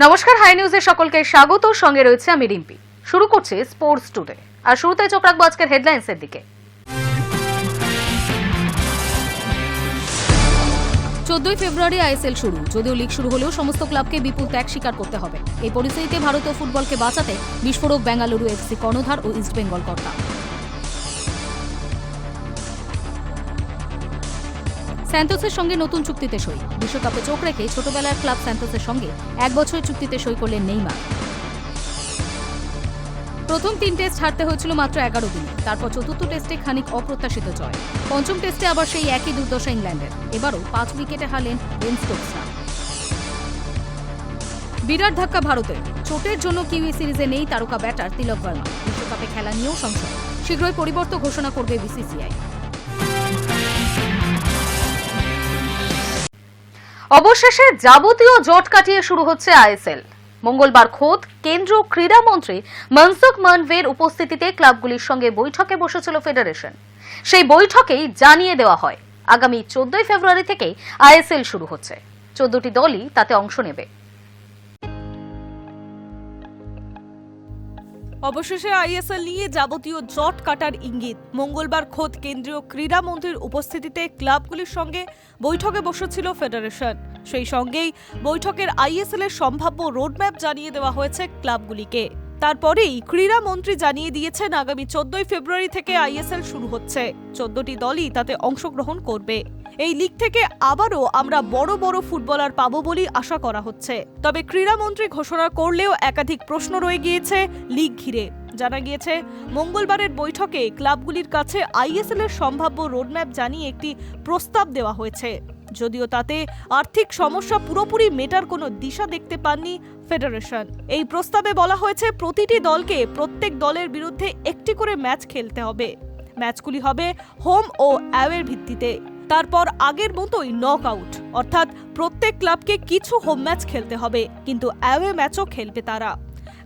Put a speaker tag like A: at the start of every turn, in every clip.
A: নমস্কার, হাই নিউজে সকলকে স্বাগত। সঙ্গে রয়েছে আমি রিম্পি। শুরু করছি স্পোর্টস টুডে, আর শুরুতে চোখ রাখবো আজকের হেডলাইন্সের দিকে। 14 ফেব্রুয়ারি আইএসএল শুরু। যদিও লিগ শুরু হলেও সমস্ত ক্লাবকে বিপুল ত্যাগ স্বীকার করতে হবে। এই পরিস্থিতিতে ভারতীয় ফুটবলকে বাঁচাতে বিস্ফোরক বেঙ্গালুরু এফসি কর্ণধার ও ইস্ট বেঙ্গল কর্তা। স্যান্তোসের সঙ্গে নতুন চুক্তিতে সই। বিশ্বকাপে চোখ রেখে ছোটবেলার ক্লাব স্যান্তোসের সঙ্গে 1 বছরের চুক্তিতে সই করলেন নেইমার। প্রথম 3 টেস্ট হারতে হয়েছিল মাত্র 11 দিনে, তারপর চতুর্থ টেস্টে খানিক অপ্রত্যাশিত জয়। পঞ্চম টেস্টে আবার সেই একই দুর্দশা ইংল্যান্ডের। এবারও 5 উইকেটে হারলেন বেন স্টোকসরা। বিরাট ধাক্কা ভারতের। চোটের জন্য কিউই সিরিজে নেই তারকা ব্যাটার তিলক বর্মা। বিশ্বকাপে খেলা নিয়েও সংশয়। শীঘ্রই পরিবর্তন ঘোষণা করবে বিসিসিআই। অবশেষে যাবতীয় জট কাটিয়ে শুরু হচ্ছে আইএসএল। মঙ্গলবার খোদ কেন্দ্রীয় ক্রীড়ামন্ত্রী মনসুখ মান্ডভিয়ার উপস্থিতিতে ক্লাবগুলির সঙ্গে বৈঠকে বসেছিল ফেডারেশন। সেই বৈঠকেই জানিয়ে দেওয়া হয় আগামী 14 ফেব্রুয়ারি থেকে আইএসএল শুরু হচ্ছে। 14টি দলই তাতে অংশ নেবে।
B: অবশেষে আইএসএল নিয়ে যাবতীয় জট কাটার ইঙ্গিত। মঙ্গলবার খোদ কেন্দ্রীয় ক্রীড়ামন্ত্রীর উপস্থিতিতে ক্লাবগুলির সঙ্গে বৈঠকে বসেছিল ফেডারেশন। সেই সঙ্গেই বৈঠকের আইএসএল এর সম্ভাব্য রোডম্যাপ জানিয়ে দেওয়া হয়েছে ক্লাবগুলিকে। তারপরেই ক্রীড়ামন্ত্রী জানিয়ে দিয়েছেন আগামী 14 ফেব্রুয়ারি থেকে আইএসএল শুরু হচ্ছে। 14টি দলই তাতে অংশগ্রহণ করবে। এই লিগ থেকে আবারও আমরা বড় বড় ফুটবলার পাবো বলে আশা করা হচ্ছে। তবে ক্রীড়ামন্ত্রী ঘোষণা করলেও একাধিক প্রশ্ন রয়ে গিয়েছে লিগ ঘিরে। জানা গিয়েছে মঙ্গলবারের বৈঠকে ক্লাবগুলির কাছে আইএসএল এর সম্ভাব্য রোডম্যাপ জানিয়ে একটি প্রস্তাব দেওয়া হয়েছে। যদিও তাতে আর্থিক সমস্যা পুরোপুরি মেটার কোনো দিশা দেখতে পাননি ফেডারেশন। এই প্রস্তাবে বলা হয়েছে প্রতিটি দলকে প্রত্যেক দলের বিরুদ্ধে একটি করে ম্যাচ খেলতে হবে। ম্যাচগুলি হবে হোম ও অ্যাওয়ের ভিত্তিতে। তারপর আগের মতোই নক আউট, অর্থাৎ প্রত্যেক ক্লাবকে কিছু হোম ম্যাচ খেলতে হবে, কিন্তু অ্যাওয়ে ম্যাচও খেলবে তারা।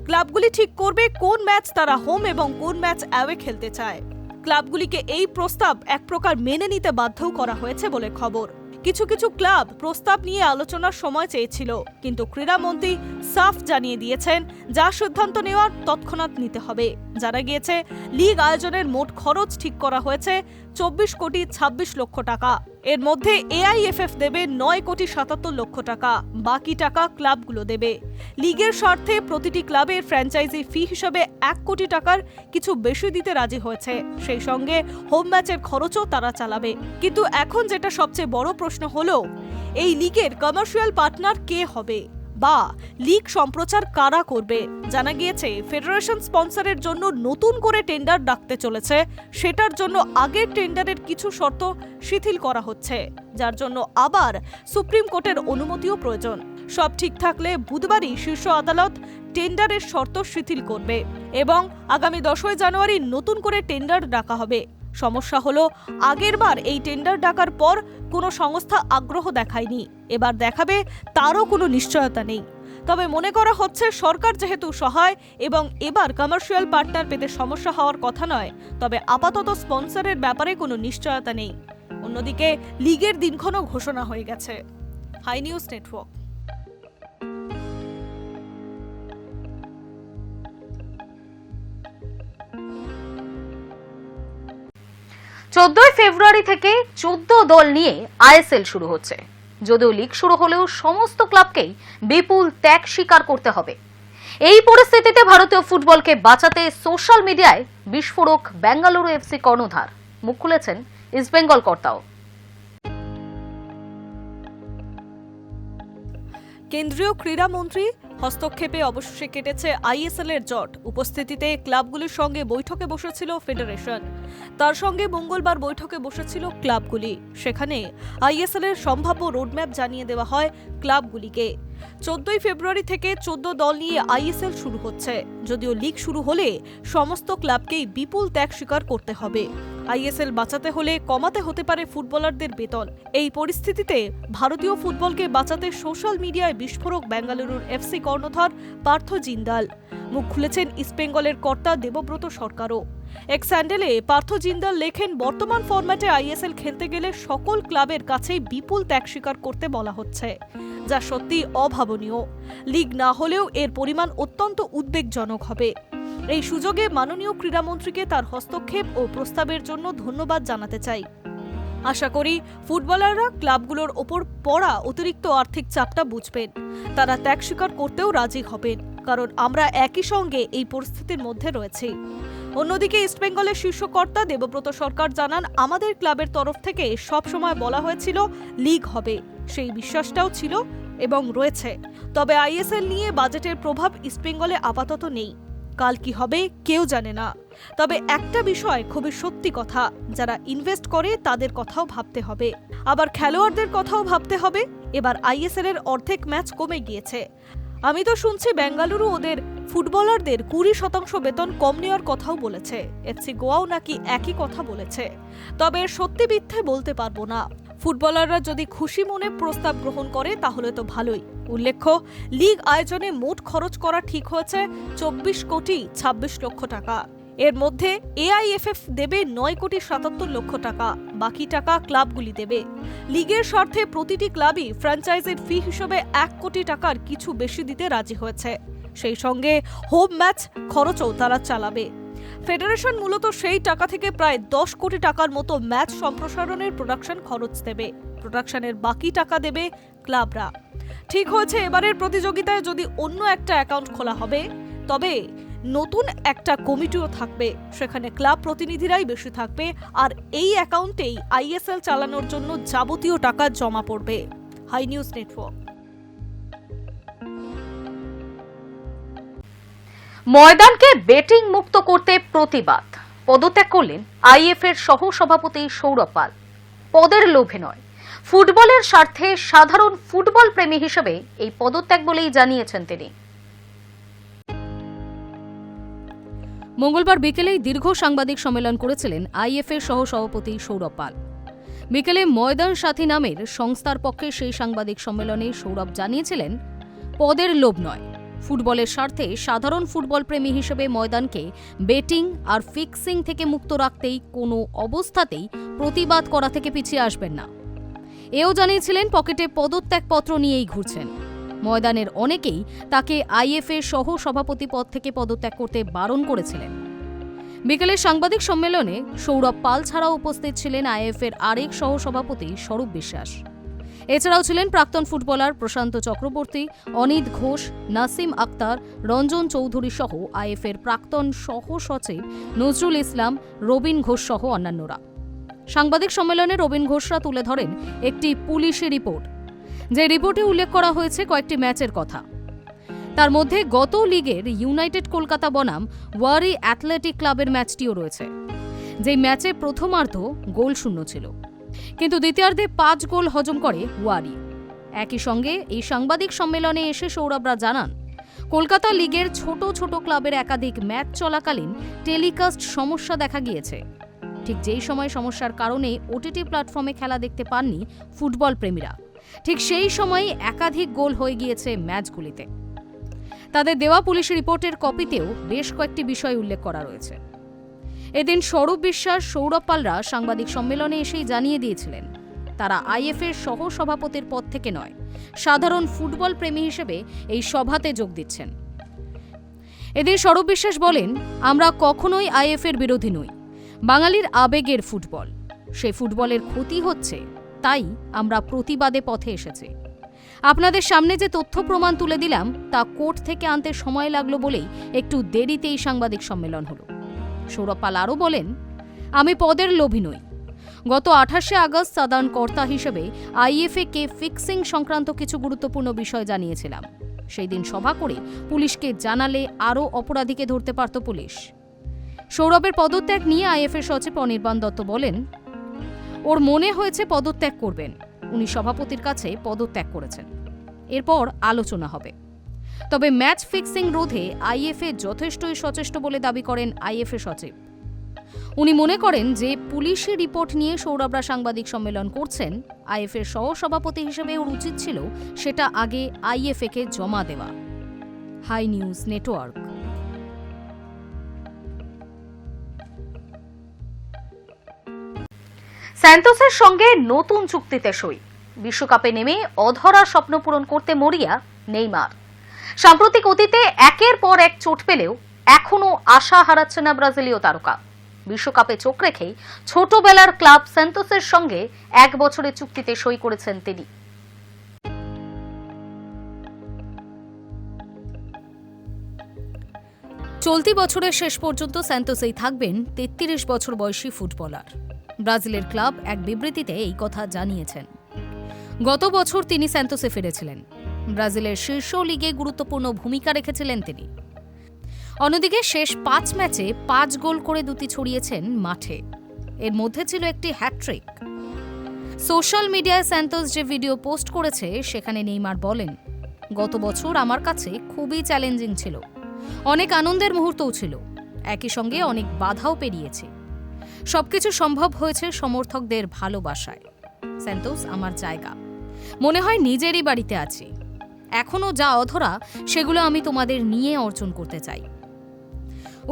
B: ক্লাবগুলি ঠিক করবে কোন ম্যাচ তারা হোম এবং কোন ম্যাচ অ্যাওয়ে খেলতে চায়। ক্লাবগুলিকে এই প্রস্তাব এক প্রকার মেনে নিতে বাধ্যও করা হয়েছে বলে খবর। কিছু কিছু ক্লাব প্রস্তাব নিয়ে আলোচনার সময় চেয়েছিল, কিন্তু ক্রীড়ামন্ত্রী সাফ জানিয়ে দিয়েছেন যা সিদ্ধান্ত নেওয়ার তৎক্ষণাৎ নিতে হবে। জানা গিয়েছে লিগ আয়োজনের মোট খরচ ঠিক করা হয়েছে 24 কোটি 26 লক্ষ টাকা। এর মধ্যে এআইএফএফ দেবে 9 কোটি 77 লক্ষ টাকা, বাকি টাকা ক্লাবগুলো দেবে। লিগের স্বার্থে প্রতিটি ক্লাবের ফ্র্যাঞ্চাইজি ফি হিসেবে 1 কোটি টাকার কিছু বেশি দিতে রাজি হয়েছে। সেই সঙ্গে হোম ম্যাচের খরচও তারা চালাবে। কিন্তু এখন যেটা সবচেয়ে বড় প্রশ্ন হলো, এই লিগের কমার্শিয়াল পার্টনার কে হবে বা লিগ সম্প্রচার কারা করবে। জানা গিয়েছে ফেডারেশন স্পন্সরের জন্য নতুন করে টেন্ডার ডাকতে চলেছে। সেটার জন্য আগের টেন্ডারের কিছু শর্ত শিথিল করা হচ্ছে, যার জন্য আবার সুপ্রিম কোর্টের অনুমতিও প্রয়োজন। সব ঠিক থাকলে বুধবারই শীর্ষ আদালত টেন্ডারের শর্ত শিথিল করবে এবং আগামী 10 জানুয়ারি নতুন করে টেন্ডার ডাকা হবে। সমস্যা হলো আগেরবার এই টেন্ডার ডাকার পর কোনো সংস্থা আগ্রহ দেখায়নি, এবার দেখাবে তারও কোনো নিশ্চয়তা নেই। তবে মনে করা হচ্ছে সরকার যেহেতু সহায় এবং এবার কমার্শিয়াল পার্টনার পেতে সমস্যা হওয়ার কথা নয়, তবে আপাতত স্পন্সরের ব্যাপারে কোনো নিশ্চয়তা নেই। অন্যদিকে লিগের দিনক্ষণও ঘোষণা হয়ে গেছে। High news network.
A: 14 ফেব্রুয়ারি থেকে 14 দল নিয়ে আইএসএল শুরু হচ্ছে। যদিও লিগ শুরু হলেও সমস্ত ক্লাবকেই বিপুল ত্যাগ স্বীকার করতে হবে। এই পরিস্থিতিতে ভারতীয় ফুটবলকে বাঁচাতে সোশ্যাল মিডিয়ায় বিস্ফোরক বেঙ্গালুরু এফসি কর্ণধার। মুখ খুলেছেন ইস্ট বেঙ্গল কর্তাও।
B: কেন্দ্রীয় ক্রীড়ামন্ত্রী হস্তক্ষেপে অবশেষে কেটেছে আইএসএল এর জট। উপস্থিতিতে ক্লাবগুলির সঙ্গে বৈঠকে বসেছিল ফেডারেশন। তার সঙ্গে মঙ্গলবার বৈঠকে বসেছিল ক্লাবগুলি। সেখানে আইএসএল এর সম্ভাব্য রোডম্যাপ জানিয়ে দেওয়া হয় ক্লাবগুলিকে। 14 ফেব্রুয়ারি থেকে 14 দল নিয়ে আইএসএল শুরু হচ্ছে। যদিও লিগ শুরু হলে সমস্ত ক্লাবকেই বিপুল ত্যাগ স্বীকার করতে হবে। আইএসএল বাঁচাতে হলে কমাতে হতে পারে ফুটবলারদের বেতন। এই পরিস্থিতিতে ভারতীয় ফুটবলকে বাঁচাতে সোশ্যাল মিডিয়ায় বিস্ফোরক বেঙ্গালুরুর এফসি কর্ণধার পার্থ জিন্দাল। মুখ খুলেছেন ইস্টবেঙ্গলের কর্তা দেবব্রত সরকারও। এক স্যান্ডেলে পার্থ জিন্দাল লেখেন, বর্তমান ফরম্যাটে আইএসএল খেলতে গেলে সকল ক্লাবের কাছেই বিপুল ত্যাগ স্বীকার করতে বলা হচ্ছে। যা সত্যি অভাবনীয়। লিগ না হলেও এর পরিমাণ অত্যন্ত উদ্বেগজনক হবে। এই সুযোগে মাননীয় ক্রীড়ামন্ত্রীকে তার হস্তক্ষেপ ও প্রস্তাবের জন্য ধন্যবাদ জানাতে চাই। আশা করি ফুটবলাররা ক্লাবগুলোর ওপর পড়া অতিরিক্ত আর্থিক চাপটা বুঝবেন, তারা ত্যাগ স্বীকার করতেও রাজি হবেন, কারণ আমরা একই সঙ্গে এই পরিস্থিতির মধ্যে রয়েছি। অন্যদিকে ইস্টবেঙ্গলের শীর্ষকর্তা দেবব্রত সরকার জানান, আমাদের ক্লাবের তরফ থেকে সবসময় বলা হয়েছিল লিগ হবে, সেই বিশ্বাসটাও ছিল এবং রয়েছে। তবে আইএসএল নিয়ে বাজেটের প্রভাব ইস্টবেঙ্গলে আপাতত নেই, কাল কি হবে কেউ জানে না। তবে একটা বিষয় খুবই সত্যি কথা, যারা ইনভেস্ট করে তাদের কথাও ভাবতে হবে, আবার খেলোয়াড়দের কথাও ভাবতে হবে। এবার আইএসএল এর অর্ধেক ম্যাচ কমে গিয়েছে। আমি তো শুনছি বেঙ্গালুরু ওদের ফুটবলারদের 20% বেতন কম নেওয়ার কথাও বলেছে। এফসি গোয়াও নাকি একই কথা বলেছে। তবে সত্যি মিথ্যে বলতে পারবো না। ফুটবলাররা যদি খুশি মনে প্রস্তাব গ্রহণ করে তাহলে তো ভালোই। উল্লেখ্য, লিগ আয়োজনে মোট খরচ করা ঠিক হয়েছে 24,26,00,000 টাকা। এর মধ্যে এআইএফএফ দেবে 9,77,00,000 টাকা, বাকি টাকা ক্লাবগুলি দেবে। লিগের স্বার্থে প্রতিটি ক্লাবই ফ্র্যাঞ্চাইজির ফি হিসেবে 1 কোটি টাকার কিছু বেশি দিতে রাজি হয়েছে। সেই সঙ্গে হোম ম্যাচ খরচও তারা চালাবে। ফেডারেশন মূলত সেই টাকা থেকে প্রায় 10 কোটি টাকার মতো ম্যাচ সম্প্রসারণের প্রোডাকশন খরচ দেবে। প্রোডাকশনের বাকি টাকা দেবে ক্লাবরা। ঠিক হয়েছে, এবারের প্রতিযোগিতায় যদি অন্য একটা অ্যাকাউন্ট খোলা হবে, তবে নতুন একটা কমিটিও থাকবে, সেখানে ক্লাব প্রতিনিধিরাই বেশি থাকবে, আর এই অ্যাকাউন্টেই আইএসএল চালানোর জন্য যাবতীয় টাকা জমা পড়বে। High news network.
A: ময়দানকে বেটিং মুক্ত করতে প্রতিবাদ, পদত্যাগ করলেন আইএফ এর সহ সভাপতি সৌরভ পাল। পদের লোভে নয়, ফুটবলের স্বার্থে সাধারণ ফুটবল প্রেমী হিসেবে এই পদত্যাগ বলেই জানিয়েছেন তিনি।
C: মঙ্গলবার বিকেলেই দীর্ঘ সাংবাদিক সম্মেলন করেছিলেন আইএফ এর সহ সভাপতি সৌরভ পাল। বিকেলে ময়দান সাথী নামের সংস্থার পক্ষে সেই সাংবাদিক সম্মেলনে সৌরভ জানিয়েছিলেন, পদের লোভ নয়, ফুটবলের স্বার্থে সাধারণ ফুটবল প্রেমী হিসেবে ময়দানকে বেটিং আর ফিক্সিং থেকে মুক্ত রাখতেই কোনো অবস্থাতেই প্রতিবাদ করা থেকে পিছিয়ে আসবেন না। এও জানিয়েছিলেন, পকেটে পদত্যাগপত্র নিয়েই ঘুরছেন। ময়দানের অনেকেই তাকে আইএফ এর সহ সভাপতি পদ থেকে পদত্যাগ করতে বারণ করেছিলেন। বিকেলে সাংবাদিক সম্মেলনে সৌরভ পাল ছাড়াও উপস্থিত ছিলেন আইএফ এর আরেক সহ সভাপতি স্বরূপ বিশ্বাস। এছাড়াও ছিলেন প্রাক্তন ফুটবলার প্রশান্ত চক্রবর্তী, অনিত ঘোষ, নাসিম আক্তার, রঞ্জন চৌধুরী সহ আইএফ এর প্রাক্তন সহ সচিব নজরুল ইসলাম, রবিন ঘোষ সহ অন্যান্যরা। সাংবাদিক সম্মেলনে রবিন ঘোষরা তুলে ধরেন একটি পুলিশি রিপোর্ট, যে রিপোর্টে উল্লেখ করা হয়েছে কয়েকটি ম্যাচের কথা। তার মধ্যে গত লিগের ইউনাইটেড কলকাতা বনাম ওয়ারি অ্যাথলেটিক ক্লাবের ম্যাচটিও রয়েছে, যেই ম্যাচে প্রথমার্ধ গোল শূন্য ছিল, কিন্তু দ্বিতীয়ার্ধে 5 গোল হজম করে ওয়ারি। একই সঙ্গে এই সাংবাদিক সম্মেলনে এসে সৌরভরা জানান, কলকাতা লিগের ছোট ছোট ক্লাবের একাধিক ম্যাচ চলাকালীন টেলিকাস্ট সমস্যা দেখা গিয়েছে। ঠিক যেই সময় সমস্যার কারণে ওটিটি প্ল্যাটফর্মে খেলা দেখতে পাননি ফুটবল প্রেমীরা, ঠিক সেই সময়ই একাধিক গোল হয়ে গিয়েছে ম্যাচগুলিতে। তাদের দেওয়া পুলিশ রিপোর্টের কপিতেও বেশ কয়েকটি বিষয় উল্লেখ করা রয়েছে। এদিন স্বরূপ বিশ্বাস, সৌরভ পালরা সাংবাদিক সম্মেলনে এসেই জানিয়ে দিয়েছিলেন, তারা আইএফ এর সহ সভাপতির পদ থেকে নয়, সাধারণ ফুটবল প্রেমী হিসেবে এই সভাতে যোগ দিচ্ছেন। এদিন স্বরূপ বিশ্বাস বলেন, আমরা কখনোই আইএফ এর বিরোধী নই, বাঙালির আবেগের ফুটবল, সেই ফুটবলের ক্ষতি হচ্ছে, তাই আমরা প্রতিবাদে পথে এসেছি। আপনাদের সামনে যে তথ্য প্রমাণ তুলে দিলাম তা কোর্ট থেকে আনতে সময় লাগলো বলেই একটু দেরিতেই সাংবাদিক সম্মেলন হলো। সৌরভ পাল আরও বলেন, আমি পদের লোভী নই। গত 28শে আগস্ট সাধারণ কর্তা হিসেবে আইএফএ কে ফিক্সিং সংক্রান্ত কিছু গুরুত্বপূর্ণ বিষয় জানিয়েছিলাম। সেই দিন সভা করে পুলিশকে জানালে আরও অপরাধীকে ধরতে পারত পুলিশ। সৌরভের পদত্যাগ নিয়ে আইএফএ সচিব অনির্বাণ দত্ত বলেন, ওর মনে হয়েছে পদত্যাগ করবেন, উনি সভাপতির কাছে পদত্যাগ করেছেন, এরপর আলোচনা হবে। তবে ম্যাচ ফিক্সিং রোধে আইএফএ যথেষ্টই সচেষ্ট বলে দাবি করেন আইএফএ সচিব। উনি মনে করেন যে পুলিশি রিপোর্ট নিয়ে সৌরভরা সাংবাদিক সম্মেলন করছেন, আইএফএর সহ সভাপতি হিসেবে ওর উচিত ছিল সেটা আগে আইএফএ কে জমা দেওয়া। High news network.
A: স্যান্টোসের সঙ্গে নতুন চুক্তিতে সই, বিশ্বকাপে নেমে অধরা স্বপ্ন পূরণ করতে মরিয়া নেইমার। সাম্প্রতিক অতীতে একের পর এক চোট পেলেও এখনো আশা হারাচ্ছে না ব্রাজিলীয় তারকা। বিশ্বকাপে চোখ রেখেই ছোটবেলার ক্লাব সান্তোসের সঙ্গে 1 বছরের চুক্তিতে সই করেছেন তিনি।
C: চলতি বছরের শেষ পর্যন্ত স্যান্তোসেই থাকবেন 33 বছর বয়সী ফুটবলার। ব্রাজিলের ক্লাব এক বিবৃতিতে এই কথা জানিয়েছেন। গত বছর তিনি স্যান্তোসে ফিরেছিলেন। ব্রাজিলের শীর্ষ লিগে গুরুত্বপূর্ণ ভূমিকা রেখেছিলেন তিনি। অন্যদিকে শেষ 5 ম্যাচে 5 গোল করে দুটি ছড়িয়েছেন মাঠে। এর মধ্যে ছিল একটি হ্যাটট্রিক। সোশ্যাল মিডিয়ায় স্যান্তোস যে ভিডিও পোস্ট করেছে সেখানে নেইমার বলেন, গত বছর আমার কাছে খুবই চ্যালেঞ্জিং ছিল। অনেক আনন্দের মুহূর্তও ছিল, একই সঙ্গে অনেক বাধাও পেরিয়েছে। সবকিছু সম্ভব হয়েছে সমর্থকদের ভালোবাসায়। স্যান্তোস আমার জায়গা, মনে হয় নিজেরই বাড়িতে আছি। এখনো যা অধরা সেগুলো আমি তোমাদের নিয়ে অর্জন করতে চাই।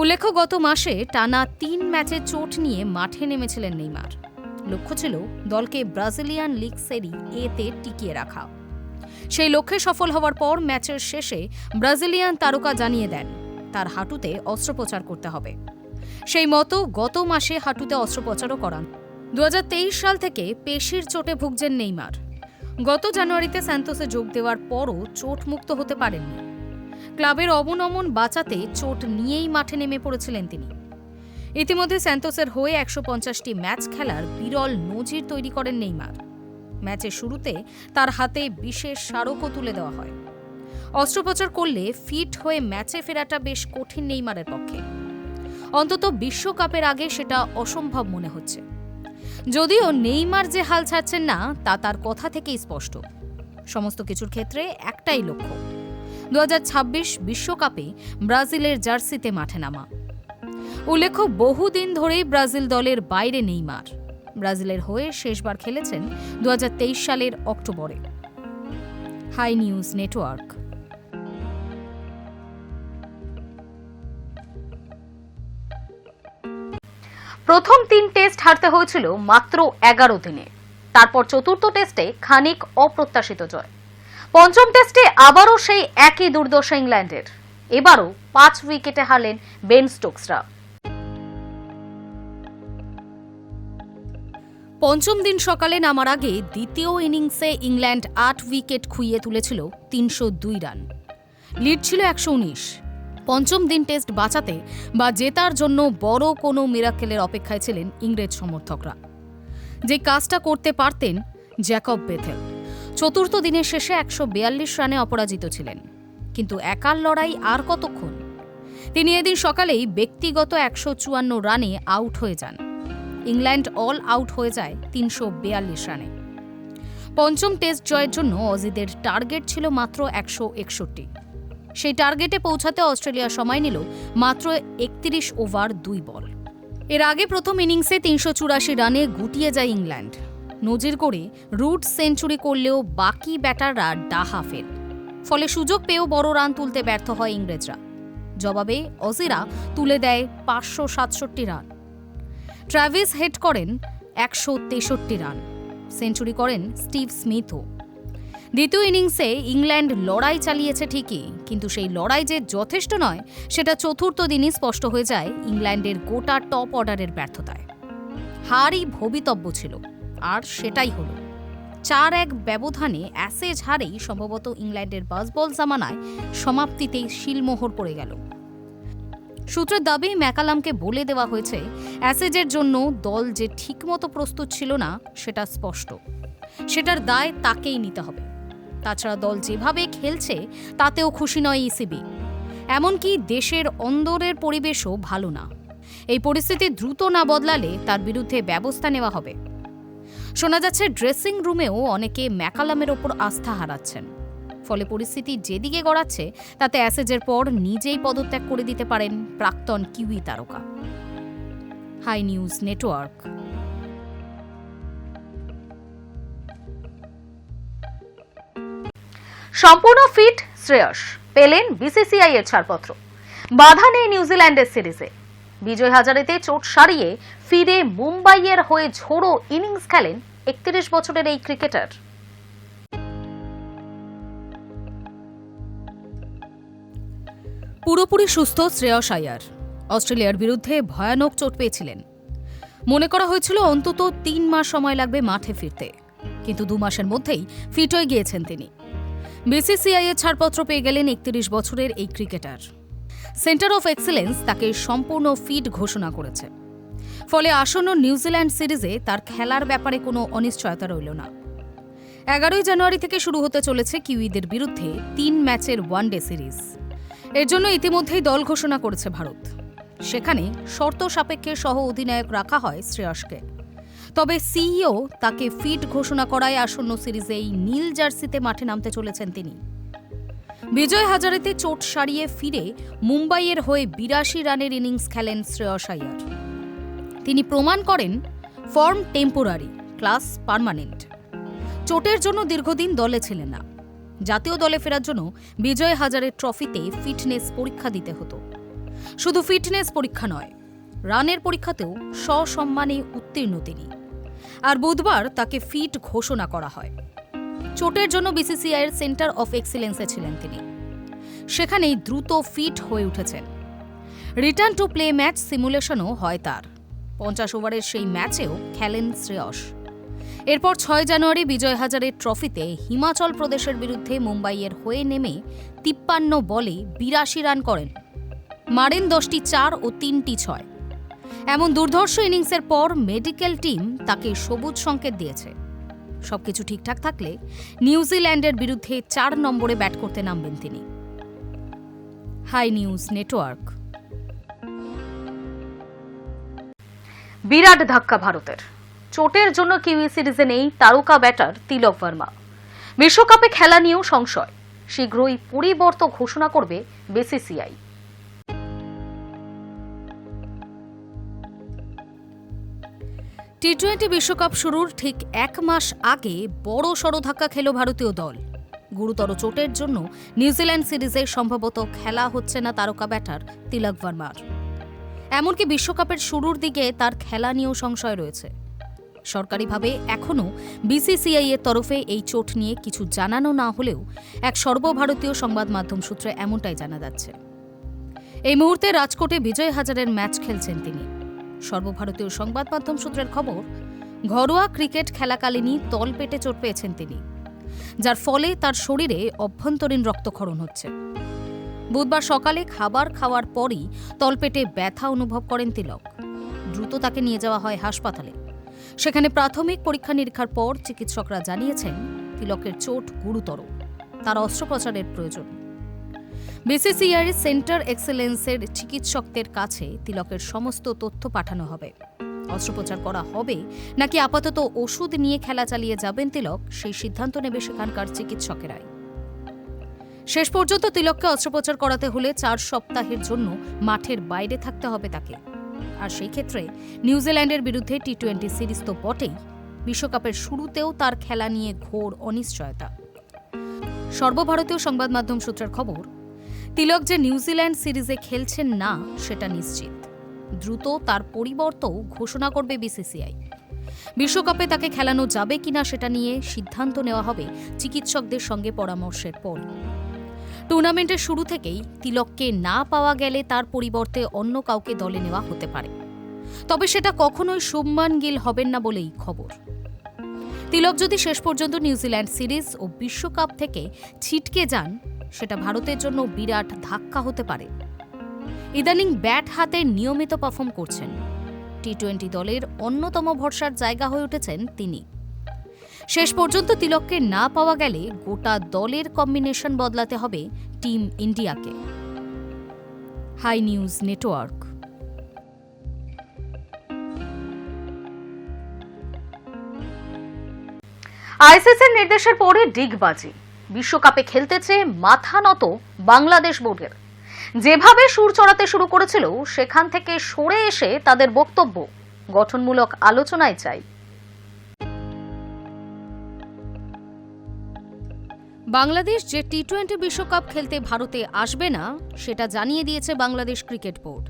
C: উল্লেখ্য, গত মাসে টানা 3 ম্যাচে চোট নিয়ে মাঠে নেমেছিলেন নেইমার। লক্ষ্য ছিল দলকে ব্রাজিলিয়ান লিগ সেরি এতে টিকিয়ে রাখা। সেই লক্ষ্যে সফল হওয়ার পর ম্যাচের শেষে ব্রাজিলিয়ান তারকা জানিয়ে দেন তার হাঁটুতে অস্ত্রোপচার করতে হবে। সেই মতো গত মাসে হাঁটুতে অস্ত্রোপচারও করান। 2023 সাল থেকে পেশির চোটে ভুগছেন নেইমার। গত জানুয়ারিতে স্যান্তোসে যোগ দেওয়ার পরও চোট মুক্ত হতে পারেননি। ক্লাবের অবনমন বাঁচাতে চোট নিয়েই মাঠে নেমে পড়েছিলেন তিনি। ইতিমধ্যে স্যান্তোসের হয়ে 150টি ম্যাচ খেলার বিরল নজির তৈরি করেন নেইমার। ম্যাচের শুরুতে তার হাতে বিশেষ স্মারকও তুলে দেওয়া হয়। অস্ত্রোপচার করলে ফিট হয়ে ম্যাচে ফেরাটা বেশ কঠিন নেইমারের পক্ষে। অন্তত বিশ্বকাপের আগে সেটা অসম্ভব মনে হচ্ছে। যদিও নেইমার যে হাল ছাড়ছেন না তা তার কথা থেকেই স্পষ্ট। সমস্ত কিছুর ক্ষেত্রে একটাই লক্ষ্য, 2026 বিশ্বকাপে ব্রাজিলের জার্সিতে মাঠে নামা। উল্লেখ্য, বহুদিন ধরেই ব্রাজিল দলের বাইরে নেইমার। ব্রাজিলের হয়ে শেষবার খেলেছেন 2023 সালের অক্টোবরে। Hi news network.
A: প্রথম 3 টেস্ট হারতে হয়েছিল মাত্র 11 দিনে। তারপর চতুর্থ টেস্টে খানিক অপ্রত্যাশিত জয়। পঞ্চম টেস্টে আবারও সেই একই দুর্দশা ইংল্যান্ডের। এবারও 5 উইকেটে হারলেন বেন স্টোকসরা।
C: পঞ্চম দিন সকালে নামার আগে দ্বিতীয় ইনিংসে ইংল্যান্ড 8 উইকেট খুইয়ে তুলেছিল 302 রান। লিড ছিল 119। পঞ্চম দিন টেস্ট বাঁচাতে বা জেতার জন্য বড় কোনো মিরাকেলের অপেক্ষায় ছিলেন ইংরেজ সমর্থকরা। যে কাজটা করতে পারতেন জ্যাকব বেথেল। চতুর্থ দিনের শেষে 142 রানে অপরাজিত ছিলেন। কিন্তু একার লড়াই আর কতক্ষণ? তিনি এদিন সকালেই ব্যক্তিগত 154 রানে আউট হয়ে যান। ইংল্যান্ড অল আউট হয়ে যায় 342 রানে। পঞ্চম টেস্ট জয়ের জন্য অজিদের টার্গেট ছিল মাত্র 161। সেই টার্গেটে পৌঁছাতে অস্ট্রেলিয়া সময় নিল মাত্র 31 ওভার 2 বল। এর আগে প্রথম ইনিংসে 384 রানে গুটিয়ে যায় ইংল্যান্ড। নজির করে রুট সেঞ্চুরি করলেও বাকি ব্যাটাররা ডাহা ফেল। ফলে সুযোগ পেয়েও বড় রান তুলতে ব্যর্থ হয় ইংরেজরা। জবাবে অজিরা তুলে দেয় 567 রান। ট্র্যাভিস হেড করেন 163 রান। সেঞ্চুরি করেন স্টিভ স্মিথও। দ্বিতীয় ইনিংসে ইংল্যান্ড লড়াই চালিয়েছে ঠিকই, কিন্তু সেই লড়াই যে যথেষ্ট নয় সেটা চতুর্থ দিনই স্পষ্ট হয়ে যায় ইংল্যান্ডের গোটা টপ অর্ডারের ব্যর্থতায়। হারই ভবিতব্য ছিল, আর সেটাই হলো। 4-1 ব্যবধানে অ্যাসেজ হারেই সম্ভবত ইংল্যান্ডের বাসবল জামানায় সমাপ্তিতেই শিলমোহর পড়ে গেল। সূত্রের দাবি, ম্যাকালামকে বলে দেওয়া হয়েছে অ্যাসেজের জন্য দল যে ঠিকমতো প্রস্তুত ছিল না সেটা স্পষ্ট। সেটার দায় তাকেই নিতে হবে। তাছাড়া দল যেভাবে খেলছে তাতেও খুশি নয় ইসিবি। এমনকি দেশের অন্দরের পরিবেশও ভালো না। এই পরিস্থিতি দ্রুত না বদলালে তার বিরুদ্ধে ব্যবস্থা নেওয়া হবে। শোনা যাচ্ছে ড্রেসিং রুমেও অনেকে ম্যাকালামের ওপর আস্থা হারাচ্ছেন। ফলে পরিস্থিতি যেদিকে গড়াচ্ছে তাতে অ্যাসেজের পর নিজেই পদত্যাগ করে দিতে পারেন প্রাক্তন কিউই তারকা। Hi news network.
A: সম্পূর্ণ ফিট শ্রেয়স পেলেন বিসিসিআই এর ছাড়পত্র। বাধা নেই নিউজিল্যান্ডের সিরিজে। বিজয় হাজারেতে চোট সারিয়ে ফিরে মুম্বাইয়ের হয়ে ঝোড়ো ইনিংস খেলেন 31 বছরের এই ক্রিকেটার।
C: পুরোপুরি সুস্থ শ্রেয়স আইয়ার অস্ট্রেলিয়ার বিরুদ্ধে ভয়ানক চোট পেয়েছিলেন। মনে করা হয়েছিল অন্তত 3 মাস সময় লাগবে মাঠে ফিরতে, কিন্তু 2 মাসের মধ্যেই ফিট হয়ে গিয়েছেন তিনি। বিসিসিআই এর ছাড়পত্র পেয়ে গেলেন 31 বছরের এই ক্রিকেটার। সেন্টার অফ এক্সেলেন্স তাকে সম্পূর্ণ ফিট ঘোষণা করেছে। ফলে আসন্ন নিউজিল্যান্ড সিরিজে তার খেলার ব্যাপারে কোনো অনিশ্চয়তা রইল না। 11 জানুয়ারি থেকে শুরু হতে চলেছে কিউইদের বিরুদ্ধে 3 ম্যাচের ওয়ানডে সিরিজ। এর জন্য ইতিমধ্যেই দল ঘোষণা করেছে ভারত। সেখানে শর্ত সাপেক্ষে সহ অধিনায়ক রাখা হয় শ্রেয়সকে। তবে সিইও তাকে ফিট ঘোষণা করায় আসন্ন সিরিজে এই নীল জার্সিতে মাঠে নামতে চলেছেন তিনি। বিজয় হাজারেতে চোট সারিয়ে ফিরে মুম্বাইয়ের হয়ে 82 রানের ইনিংস খেলেন শ্রেয়স আইয়ার। তিনি প্রমাণ করেন ফর্ম টেম্পোরারি, ক্লাস পার্মানেন্ট। চোটের জন্য দীর্ঘদিন দলে ছিলেন না। জাতীয় দলে ফেরার জন্য বিজয় হাজারে ট্রফিতে ফিটনেস পরীক্ষা দিতে হতো। শুধু ফিটনেস পরীক্ষা নয়, রানের পরীক্ষাতেও সসম্মানে উত্তীর্ণ তিনি। আর বুধবার তাকে ফিট ঘোষণা করা হয়। চোটের জন্য বিসিসিআই এর সেন্টার অফ এক্সেলেন্সে ছিলেন তিনি। সেখানেই দ্রুত ফিট হয়ে উঠেছেন। রিটার্ন টু প্লে ম্যাচ সিমুলেশনও হয় তার। 50 ওভারের সেই ম্যাচেও খেলেন শ্রেয়স। এরপর 6 জানুয়ারি বিজয় হাজারে ট্রফিতে হিমাচল প্রদেশের বিরুদ্ধে মুম্বাইয়ের হয়ে নেমে 53 বলে 82 রান করেন। মারেন 10টি 4 ও 3টি 6। এমন দুর্ধর্ষ ইনিংসের পর মেডিকেল টিম তাকে সবুজ সংকেত দিয়েছে। সবকিছু ঠিকঠাক থাকলে নিউজিল্যান্ডের বিরুদ্ধে 4 নম্বরে ব্যাট করতে নামবেন তিনি। High news network.
A: বিরাট ধাক্কা ভারতের। চোটের জন্য কিউই সিরিজে নেই তারকা ব্যাটার তিলক ভার্মা। বিশ্বকাপে খেলা নিয়েও সংশয়। শীঘ্রই পরিবর্তন ঘোষণা করবে বিসিসিআই।
C: টি-20 বিশ্বকাপ শুরুর ঠিক 1 মাস আগে বড় সড় ধাক্কা খেল ভারতীয় দল। গুরুতর চোটের জন্য নিউজিল্যান্ড সিরিজে সম্ভবত খেলা হচ্ছে না তারকা ব্যাটার তিলক ভার্মার। এমনকি বিশ্বকাপের শুরুর দিকে তার খেলা নিয়েও সংশয় রয়েছে। সরকারিভাবে এখনও বিসিসিআই এর তরফে এই চোট নিয়ে কিছু জানানো না হলেও এক সর্বভারতীয় সংবাদ মাধ্যম সূত্রে এমনটাই জানা যাচ্ছে। এই মুহূর্তে রাজকোটে বিজয় হাজারের ম্যাচ খেলছেন তিনি। সর্বভারতীয় সংবাদ মাধ্যম সূত্রের খবর, ঘরোয়া ক্রিকেট খেলাকালীনই তলপেটে চোট পেয়েছেন তিনি, যার ফলে তার শরীরে অভ্যন্তরীণ রক্তক্ষরণ হচ্ছে। বুধবার সকালে খাবার খাওয়ার পরই তলপেটে ব্যথা অনুভব করেন তিলক। দ্রুত তাকে নিয়ে যাওয়া হয় হাসপাতালে। সেখানে প্রাথমিক পরীক্ষা নিরীক্ষার পর চিকিৎসকরা জানিয়েছেন তিলকের চোট গুরুতর, তার অস্ত্রোপচারের প্রয়োজন। বিসিসিআই সেন্টার এক্সেলেন্সের চিকিৎসকদের কাছে তিলকের সমস্ত তথ্য পাঠানো হবে। অস্ত্রোপচার করা হবে নাকি আপাতত ওষুধ নিয়ে খেলা চালিয়ে যাবেন তিলক, সেই সিদ্ধান্ত নেবে সেখানকার চিকিৎসকেরাই। শেষ পর্যন্ত তিলককে অস্ত্রোপচার করাতে হলে 4 সপ্তাহের জন্য মাঠের বাইরে থাকতে হবে তাকে। আর সেই ক্ষেত্রে নিউজিল্যান্ডের বিরুদ্ধে টি-20 সিরিজ তো বটেই, বিশ্বকাপের শুরুতেও তার খেলা নিয়ে ঘোর অনিশ্চয়তা। সর্বভারতীয় সংবাদ মাধ্যম সূত্রের খবর, তিলক যে নিউজিল্যান্ড সিরিজে খেলছেন না সেটা নিশ্চিত। দ্রুত তার পরিবর্তন ঘোষণা করবে বিসিসিআই। বিশ্বকাপে তাকে খেলানো যাবে কিনা সেটা নিয়ে সিদ্ধান্ত নেওয়া হবে চিকিৎসকদের সঙ্গে পরামর্শের পর। টুর্নামেন্টের শুরু থেকেই তিলককে না পাওয়া গেলে তার পরিবর্তে অন্য কাউকে দলে নেওয়া হতে পারে। তবে সেটা কখনোই শুভমান গিল হবেন না বলেই খবর। তিলক যদি শেষ পর্যন্ত নিউজিল্যান্ড সিরিজ ও বিশ্বকাপ থেকে ছিটকে যান, সেটা ভারতের জন্য বিরাট ধাক্কা হতে পারে। ইদানিং ব্যাট হাতে নিয়মিত পারফর্ম করছেন। টি-20 দলের অন্যতম ভরসার জায়গা হয়ে উঠেছেন তিনি। শেষ পর্যন্ত তিলককে না পাওয়া গেলে গোটা দলের কম্বিনেশন বদলাতে হবে টিম ইন্ডিয়াকে। High news network.
A: আইসিসির নির্দেশের পরে ডিগবাজি। বিশ্বকাপে খেলতে চেয়ে মাথা নত বাংলাদেশ বোর্ডের। যেভাবে সুর চড়াতে শুরু করেছিল সেখান থেকে সরে এসে তাদের বক্তব্য গঠনমূলক আলোচনায় চাই।
C: বাংলাদেশ যে টি-20 বিশ্বকাপ খেলতে ভারতে আসবে না সেটা জানিয়ে দিয়েছে বাংলাদেশ ক্রিকেট বোর্ড।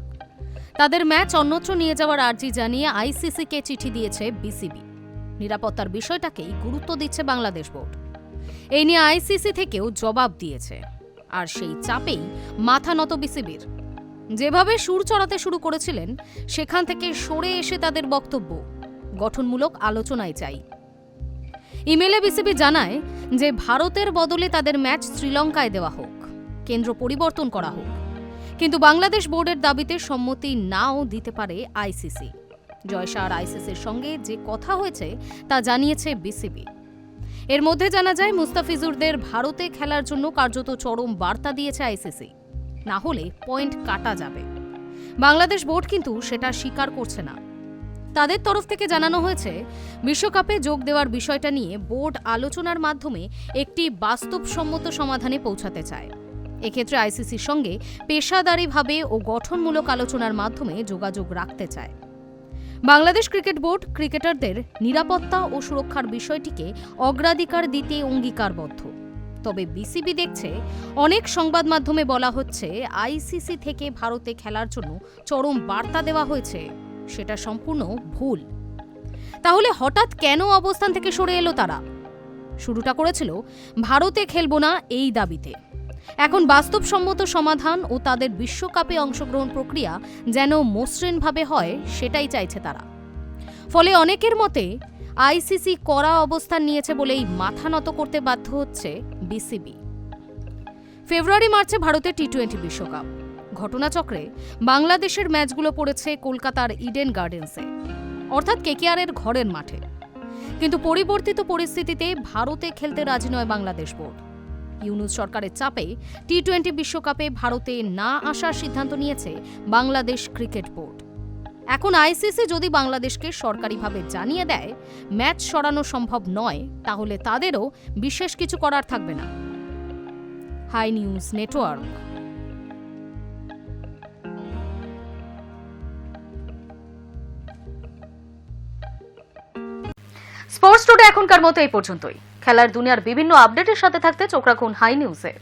C: তাদের ম্যাচ অন্যত্র নিয়ে যাওয়ার আর্জি জানিয়ে আইসিসিকে চিঠি দিয়েছে বিসিবি। নিরাপত্তার বিষয়টাকেই গুরুত্ব দিচ্ছে বাংলাদেশ বোর্ড। এই নিয়ে আইসিসি থেকেও জবাব দিয়েছে। আর সেই চাপেই মাথা নত বিসিবির। যেভাবে সুর চড়াতে শুরু করেছিলেন সেখান থেকে সরে এসে তাদের বক্তব্য, গঠনমূলক আলোচনায় চাই। ইমেলে বিসিবি জানায় যে ভারতের বদলে তাদের ম্যাচ শ্রীলঙ্কায় দেওয়া হোক, কেন্দ্র পরিবর্তন করা হোক। কিন্তু বাংলাদেশ বোর্ডের দাবিতে সম্মতি নাও দিতে পারে আইসিসি। জয়শা আর আইসিসির সঙ্গে যে কথা হয়েছে তা জানিয়েছে বিসিবি। এর মধ্যে জানা যায় মুস্তাফিজুরদের ভারতে খেলার জন্য কার্যত চরম বার্তা দিয়েছে আইসিসি, না হলে পয়েন্ট কাটা যাবে। বাংলাদেশ বোর্ড কিন্তু সেটা স্বীকার করছে না। তাদের তরফ থেকে জানানো হয়েছে বিশ্বকাপে যোগ দেওয়ার বিষয়টা নিয়ে বোর্ড আলোচনার মাধ্যমে একটি বাস্তবসম্মত সমাধানে পৌঁছাতে চায়। এক্ষেত্রে আইসিসির সঙ্গে পেশাদারিভাবে ও গঠনমূলক আলোচনার মাধ্যমে যোগাযোগ রাখতে চায়। বাংলাদেশ ক্রিকেট বোর্ড ক্রিকেটারদের নিরাপত্তা ও সুরক্ষার বিষয়টিকে অগ্রাধিকার দিতে অঙ্গীকারবদ্ধ। তবে বিসিবি দেখছে অনেক সংবাদ মাধ্যমে বলা হচ্ছে আইসিসি থেকে ভারতে খেলার জন্য চরম বার্তা দেওয়া হয়েছে, সেটা সম্পূর্ণ ভুল। তাহলে হঠাৎ কেন অবস্থান থেকে সরে এলো তারা? শুরুটা করেছিল ভারতে খেলবো না এই দাবিতে। এখন বাস্তবসম্মত সমাধান ও তাদের বিশ্বকাপে অংশগ্রহণ প্রক্রিয়া যেন মসৃণভাবে হয় সেটাই চাইছে তারা। ফলে অনেকের মতে আইসিসি কড়া অবস্থান নিয়েছে বলেই মাথা নত করতে বাধ্য হচ্ছে বিসিবি। ফেব্রুয়ারি-মার্চে ভারতের টি-20 বিশ্বকাপ। ঘটনাচক্রে বাংলাদেশের ম্যাচগুলো পড়েছে কলকাতার ইডেন গার্ডেন্সে, অর্থাৎ কেকেআরের ঘরের মাঠে। কিন্তু পরিবর্তিত পরিস্থিতিতে ভারতে খেলতে রাজি নয় বাংলাদেশ বোর্ড। ইউনূস সরকারের চাপে টি-20 বিশ্বকাপে ভারতে না আসার সিদ্ধান্ত নিয়েছে বাংলাদেশ ক্রিকেট বোর্ড। এখন আইসিসি যদি বাংলাদেশকে সরকারিভাবে জানিয়ে দেয় ম্যাচ সরানো সম্ভব নয়, তাহলে তাদেরও বিশেষ কিছু করার থাকবে না। Hi news network.
A: Sports today এখনকার মতো এই পর্যন্তই। খেলার দুনিয়ার বিভিন্ন আপডেটের সাথে থাকতে চোখ রাখুন হাই নিউজে।